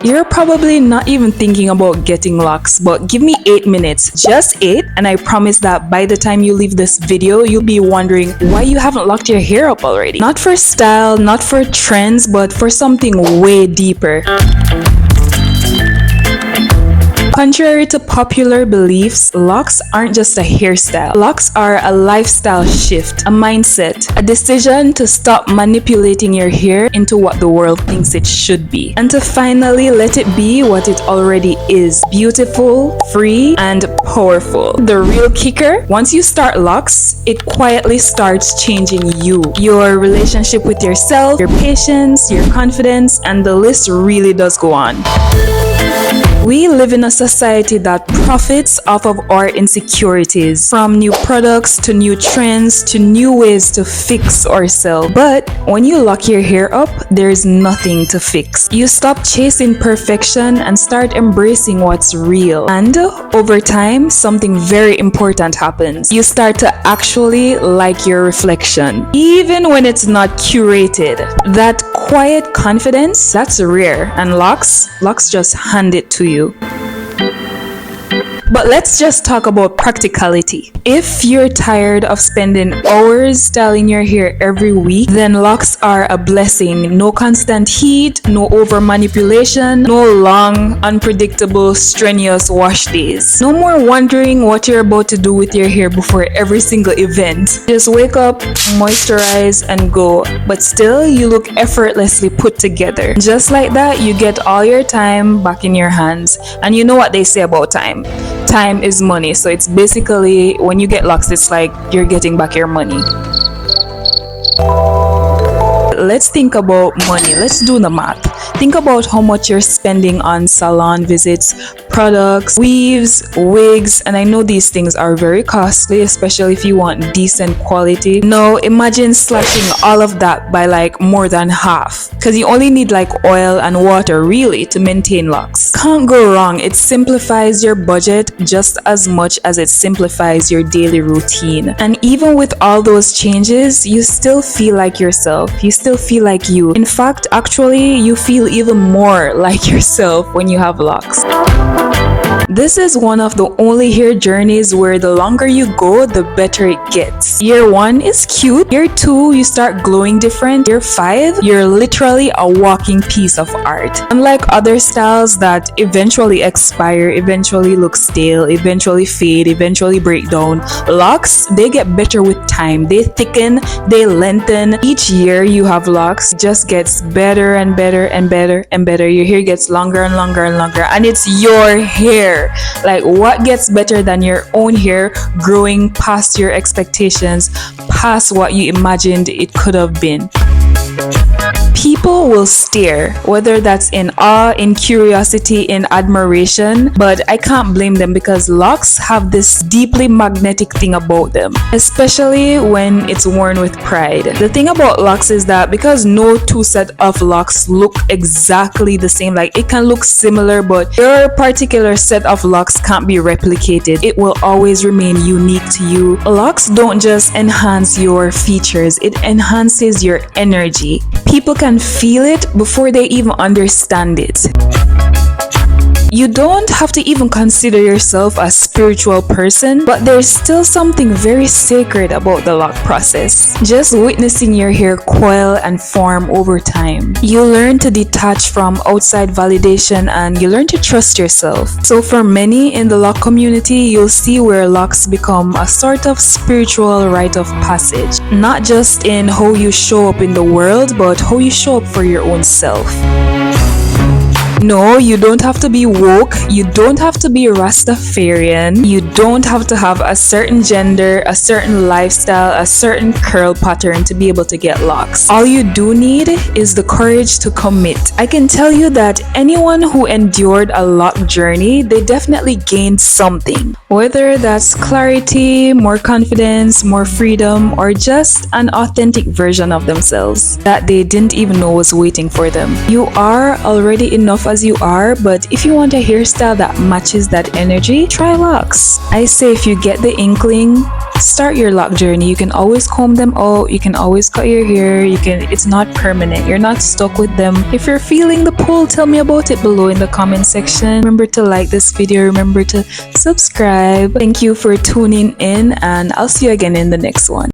You're probably not even thinking about getting locks, but give me 8 minutes, just 8, and I promise that by the time you leave this video, you'll be wondering why you haven't locked your hair up already. Not for style, not for trends, but for something way deeper. Contrary to popular beliefs, locks aren't just a hairstyle. Locks are a lifestyle shift, a mindset, a decision to stop manipulating your hair into what the world thinks it should be, and to finally let it be what it already is: beautiful, free, and powerful. The real kicker: once you start locks, it quietly starts changing you, your relationship with yourself, your patience, your confidence, and the list really does go on. We live in a society that profits off of our insecurities, from new products to new trends to new ways to fix ourselves. But when you lock your hair up, there's nothing to fix. You stop chasing perfection and start embracing what's real. And over time, something very important happens. You start to actually like your reflection, even when it's not curated. That quiet confidence, that's rare, and locks just hand it to you. But let's just talk about practicality. If you're tired of spending hours styling your hair every week, then locks are a blessing. No constant heat, no over manipulation, no long, unpredictable, strenuous wash days. No more wondering what you're about to do with your hair before every single event. Just wake up, moisturize, and go. But still, you look effortlessly put together. Just like that, you get all your time back in your hands. And you know what they say about time. Time is money, so it's basically when you get locks, it's like you're getting back your money. Let's think about money. Let's do the math. Think about how much you're spending on salon visits, products, weaves, wigs, and I know these things are very costly, especially if you want decent quality. Now imagine slashing all of that by like more than half, because you only need like oil and water really to maintain locks. Can't go wrong. It simplifies your budget just as much as it simplifies your daily routine. And even with all those changes, you still feel like yourself. You still feel like you. In fact, actually, you feel even more like yourself when you have locks. This is one of the only hair journeys where the longer you go, the better it gets. Year 1 is cute. Year 2, you start glowing different. Year 5, you're literally a walking piece of art. Unlike other styles that eventually expire, eventually look stale, eventually fade, eventually break down, locks, they get better with time. They thicken, they lengthen. Each year you have locks, just gets better and better and better and better. Your hair gets longer and longer and longer, and it's your hair. Like, what gets better than your own hair growing past your expectations, past what you imagined it could have been? People will stare, whether that's in awe, in curiosity, in admiration, but I can't blame them because locks have this deeply magnetic thing about them, especially when it's worn with pride. The thing about locks is that because no two set of locks look exactly the same, like it can look similar, but your particular set of locks can't be replicated. It will always remain unique to you. Locks don't just enhance your features, it enhances your energy. People can feel it before they even understand it. You don't have to even consider yourself a spiritual person, but there's still something very sacred about the lock process. Just witnessing your hair coil and form over time. You learn to detach from outside validation and you learn to trust yourself. So for many in the lock community, you'll see where locks become a sort of spiritual rite of passage. Not just in how you show up in the world, but how you show up for your own self. No, you don't have to be woke, you don't have to be Rastafarian, you don't have to have a certain gender, a certain lifestyle, a certain curl pattern to be able to get locks. All you do need is the courage to commit. I can tell you that anyone who endured a lock journey, they definitely gained something. Whether that's clarity, more confidence, more freedom, or just an authentic version of themselves that they didn't even know was waiting for them. You are already enough as you are, but if you want a hairstyle that matches that energy, try locks. I say if you get the inkling, start your lock journey. You can always comb them out, you can always cut your hair, it's not permanent. You're not stuck with them. If you're feeling the pull, tell me about it below in the comment section. Remember to like this video, remember to subscribe. Thank you for tuning in, and I'll see you again in the next one.